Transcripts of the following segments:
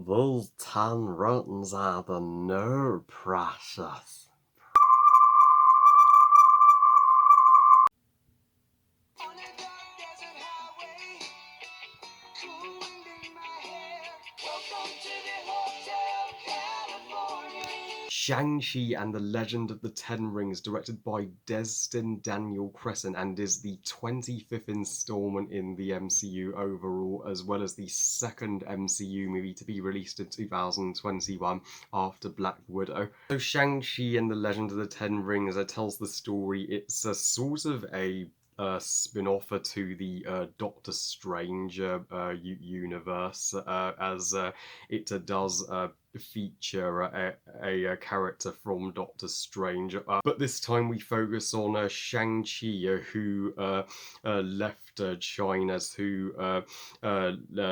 Those 10 rounds are the no precious. Shang-Chi and the Legend of the Ten Rings, directed by Destin Daniel Crescent, and is the 25th installment in the MCU overall, as well as the second MCU movie to be released in 2021 after Black Widow. So Shang-Chi and the Legend of the Ten Rings tells the story. It's a sort of a spin-offer to the Doctor Strange universe, as it does feature a character from Doctor Strange. But this time we focus on Shang-Chi, who left China to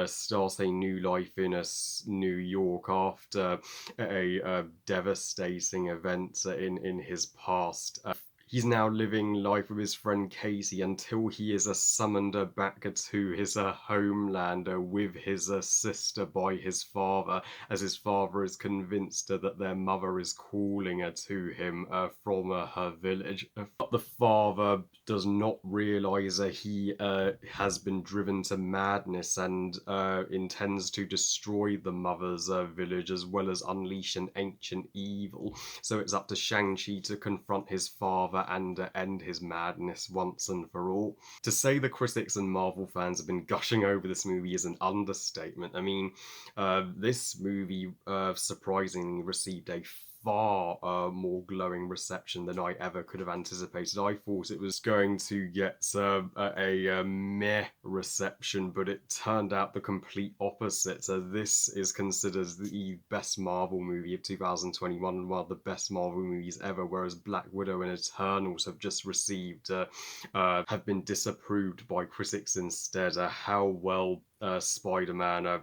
start a new life in New York after a devastating event in his past. He's now living life with his friend Casey until he is summoned back to his homeland with his sister by his father, as his father is convinced that their mother is calling to him from her village. But the father does not realize he has been driven to madness and intends to destroy the mother's village as well as unleash an ancient evil. So it's up to Shang-Chi to confront his father and end his madness once and for all. To say the critics and Marvel fans have been gushing over this movie is an understatement. I mean, this movie surprisingly received a far more glowing reception than I ever could have anticipated. I thought it was going to get a meh reception, but it turned out the complete opposite. This is considered the best Marvel movie of 2021 and one of the best Marvel movies ever, whereas Black Widow and Eternals have just received, have been disapproved by critics instead. How well Spider-Man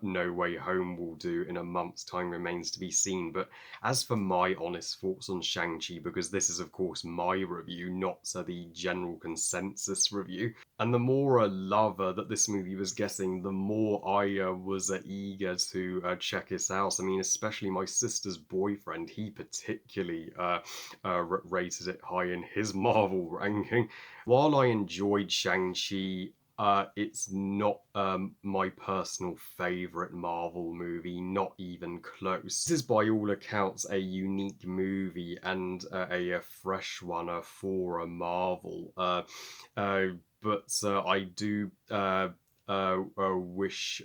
No Way Home will do in a month's time remains to be seen. But as for my honest thoughts on Shang-Chi, because this is of course my review, not the general consensus review, and the more love that this movie was getting, the more I was eager to check it out. I mean, especially my sister's boyfriend, he particularly rated it high in his Marvel ranking. While I enjoyed Shang-Chi, it's not my personal favourite Marvel movie, not even close. This is by all accounts a unique movie and a fresh one for Marvel. But I do wish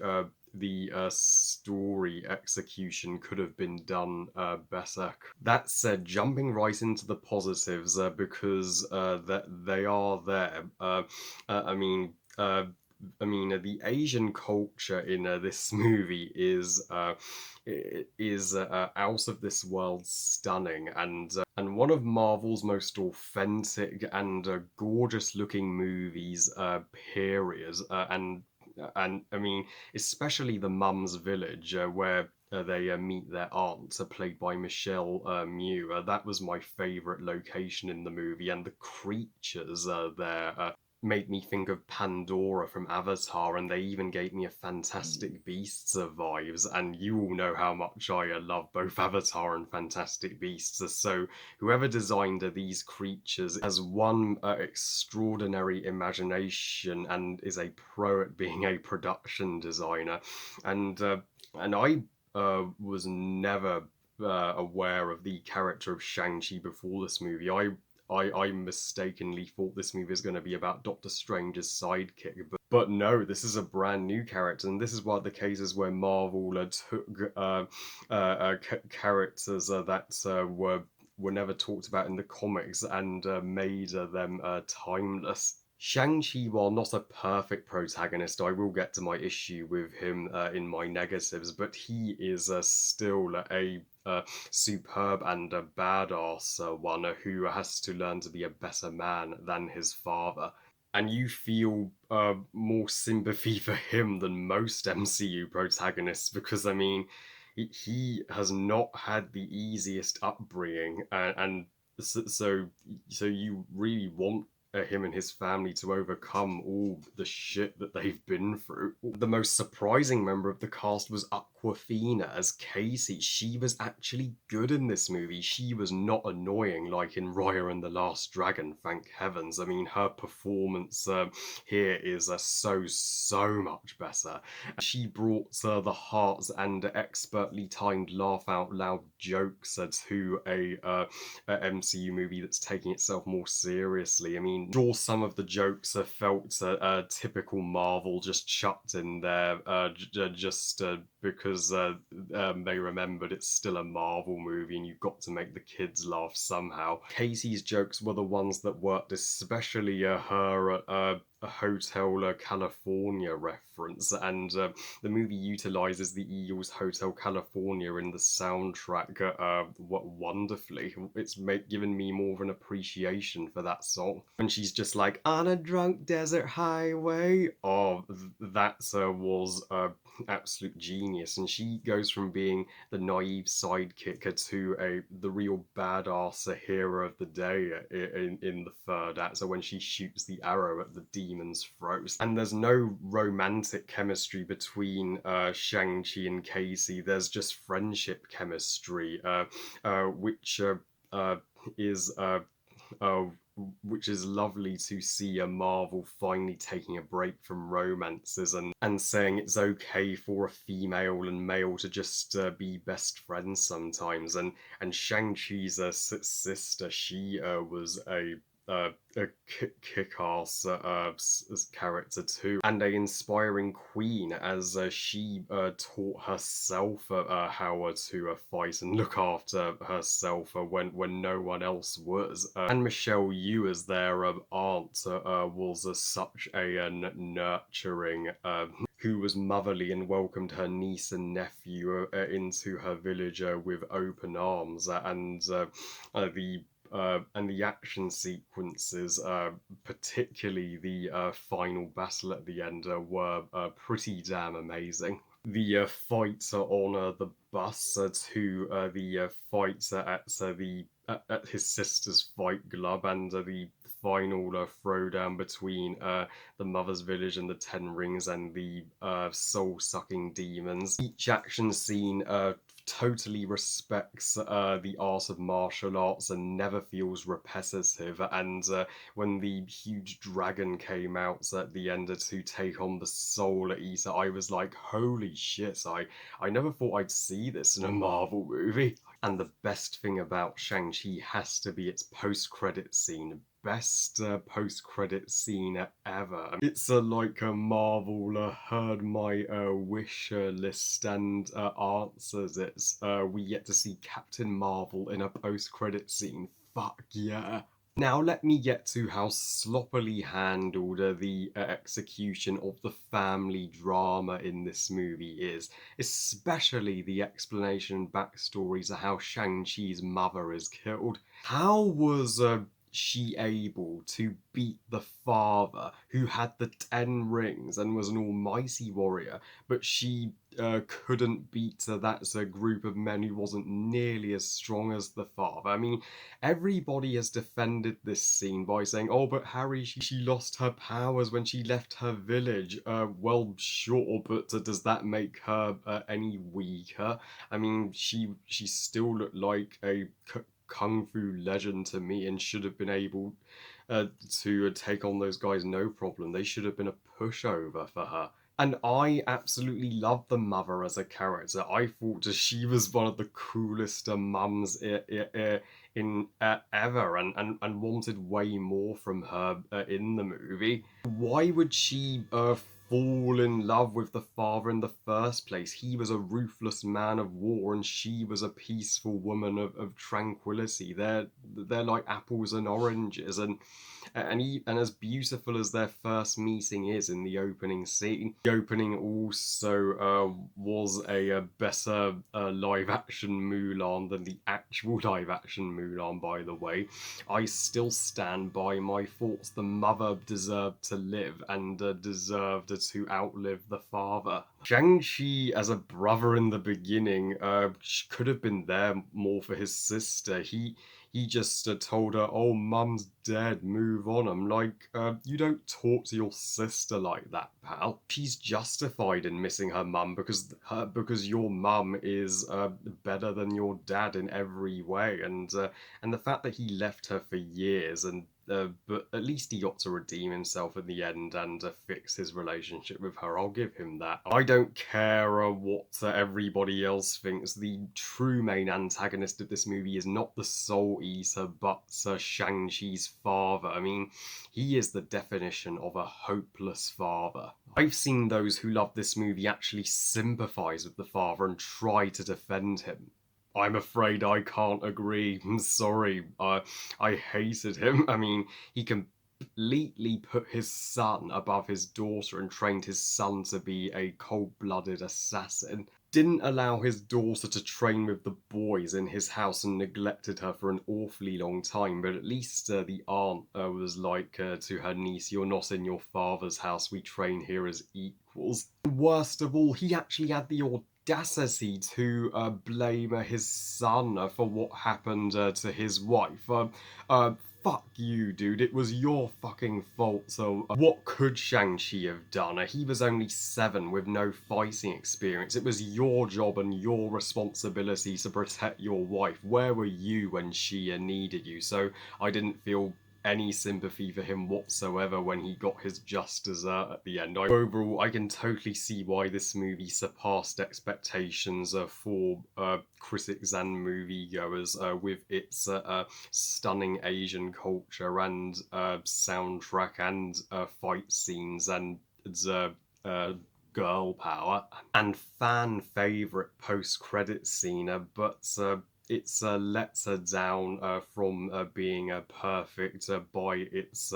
the story execution could have been done better. That said, jumping right into the positives, because that they are there. I mean, the Asian culture in this movie is out of this world stunning, and one of Marvel's most authentic and gorgeous looking movies, period. And I mean, especially the Mum's Village, where they meet their aunt, played by Michelle Mew. That was my favourite location in the movie, and the creatures there made me think of Pandora from Avatar, and they even gave me a Fantastic Beasts vibes. And you all know how much I love both Avatar and Fantastic Beasts. So whoever designed these creatures has one extraordinary imagination and is a pro at being a production designer. And I was never aware of the character of Shang-Chi before this movie. I mistakenly thought this movie was going to be about Doctor Strange's sidekick, but no, this is a brand new character, and this is one of the cases where Marvel took characters that were never talked about in the comics and made them timeless. Shang-Chi, while not a perfect protagonist, I will get to my issue with him in my negatives, but he is still a superb and a badass one who has to learn to be a better man than his father. And you feel more sympathy for him than most MCU protagonists, because I mean, he has not had the easiest upbringing, and so you really want him and his family to overcome all the shit that they've been through. The most surprising member of the cast was Aquafina as Casey. She was actually good in this movie. She was not annoying like in Raya and the Last Dragon, thank heavens. I mean, her performance here is so much better. She brought the hearts and expertly timed laugh out loud jokes to a MCU movie that's taking itself more seriously. I mean, sure, some of the jokes felt typical Marvel, just chucked in there just because they remembered it's still a Marvel movie and you've got to make the kids laugh somehow. Casey's jokes were the ones that worked, especially her a Hotel California reference, and the movie utilizes the Eagles Hotel California in the soundtrack wonderfully. It's given me more of an appreciation for that song. And she's just like, on a drunk desert highway. Oh, that was absolute genius. And she goes from being the naive sidekick to the real badass hero of the day in the third act. So when she shoots the arrow at the demon's throat, and there's no romantic chemistry between Shang-Chi and Casey. There's just friendship chemistry, which is uh, which is lovely to see a Marvel finally taking a break from romances and saying it's okay for a female and male to just be best friends sometimes. And Shang-Chi's sister, she was a kick-ass character too, and a inspiring queen as she taught herself how to fight and look after herself when no one else was. And Michelle Yeoh as their aunt was such a nurturing who was motherly and welcomed her niece and nephew into her village with open arms, and the action sequences, particularly the final battle at the end, were pretty damn amazing. The fights on the bus to the fights at his sister's fight club, and the final throwdown between the Mother's Village and the Ten Rings and the soul-sucking demons. Each action scene totally respects the art of martial arts and never feels repetitive. And when the huge dragon came out at the end to take on the Soul Eater, I was like, holy shit, I never thought I'd see this in a Marvel movie. And the best thing about Shang-Chi has to be its post-credit scene. Best post-credit scene ever. It's like a Marvel heard my wish list and answers it. We get to see Captain Marvel in a post-credit scene. Fuck yeah. Now let me get to how sloppily handled the execution of the family drama in this movie is, especially the explanation and backstories of how Shang-Chi's mother is killed. How was she able to beat the father who had the 10 rings and was an almighty warrior, but she couldn't beat that group of men who wasn't nearly as strong as the father? I mean, everybody has defended this scene by saying, oh, but Harry, she lost her powers when she left her village. Well, sure, but does that make her any weaker? I mean, she still looked like a kung fu legend to me and should have been able to take on those guys no problem. They should have been a pushover for her. And I absolutely love the mother as a character. I thought she was one of the coolest mums in ever, and wanted way more from her in the movie. Why would she fall in love with the father in the first place? He was a ruthless man of war, and she was a peaceful woman of tranquility. They're like apples and oranges, and as beautiful as their first meeting is in the opening scene, the opening also was a better live action Mulan than the actual live action Mulan, by the way. I still stand by my thoughts. The mother deserved to live and deserved to outlive the father. Shang-Chi as a brother in the beginning could have been there more for his sister. He He just told her, "Oh, mum's dead, move on." I'm like, you don't talk to your sister like that, pal. She's justified in missing her mum because your mum is better than your dad in every way, and the fact that he left her for years and but at least he got to redeem himself in the end and fix his relationship with her. I'll give him that. I don't care what everybody else thinks. The true main antagonist of this movie is not the Soul Eater, but Shang-Chi's father. I mean, he is the definition of a hopeless father. I've seen those who love this movie actually sympathize with the father and try to defend him. I'm afraid I can't agree. I'm sorry. I hated him. I mean, he completely put his son above his daughter and trained his son to be a cold blooded assassin. Didn't allow his daughter to train with the boys in his house and neglected her for an awfully long time. But at least the aunt was like to her niece, "You're not in your father's house. We train here as equals." Worst of all, he actually had the audacity to blame his son for what happened to his wife. Uh, Fuck you, dude. It was your fucking fault. So, what could Shang-Chi have done? He was only 7 with no fighting experience. It was your job and your responsibility to protect your wife. Where were you when she needed you? So, I didn't feel any sympathy for him whatsoever when he got his just dessert at the end. Overall, I can totally see why this movie surpassed expectations for critics and moviegoers with its stunning Asian culture and soundtrack and fight scenes and uh, girl power and fan favorite post credit scene, but it's lets her down from being perfect by its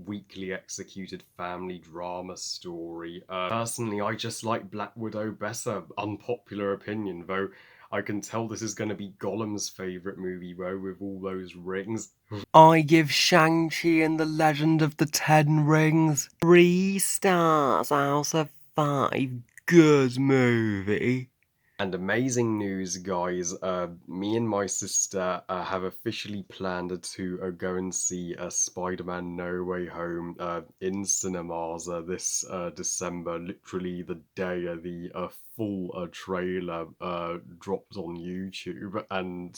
weakly executed family drama story. Personally, I just like Black Widow better. Unpopular opinion, though. I can tell this is going to be Gollum's favourite movie, though, with all those rings. I give Shang-Chi and the Legend of the Ten Rings 3 stars out of 5. Good movie. And amazing news, guys. Me and my sister have officially planned to go and see Spider Man No Way Home in cinemas this December, literally the day the full trailer dropped on YouTube. And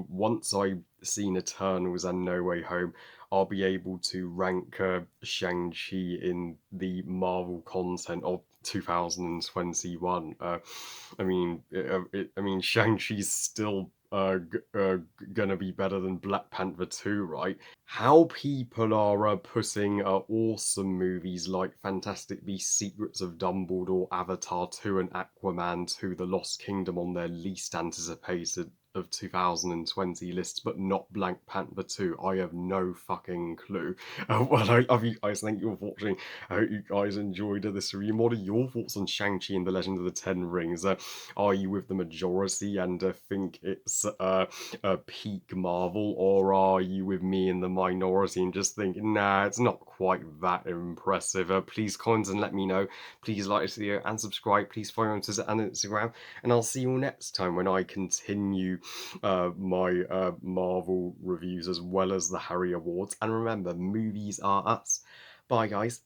once I've seen Eternals and No Way Home, I'll be able to rank Shang-Chi in the Marvel content of 2021. I mean, Shang-Chi's still gonna be better than Black Panther 2, right? How people are putting awesome movies like Fantastic Beasts: Secrets of Dumbledore, Avatar 2, and Aquaman 2: The Lost Kingdom on their least anticipated of 2020 lists, but not Black Panther 2. I have no fucking clue. Well, I love you guys. Thank you for watching. I hope you guys enjoyed this review. What are your thoughts on Shang-Chi and the Legend of the Ten Rings? Are you with the majority and think it's a peak Marvel, or are you with me in the minority and just think, nah, it's not quite that impressive? Please comment and let me know. Please like this video and subscribe. Please follow me on Twitter and Instagram, and I'll see you all next time when I continue my Marvel reviews as well as the Harry Awards. And remember, movies are us. Bye, guys.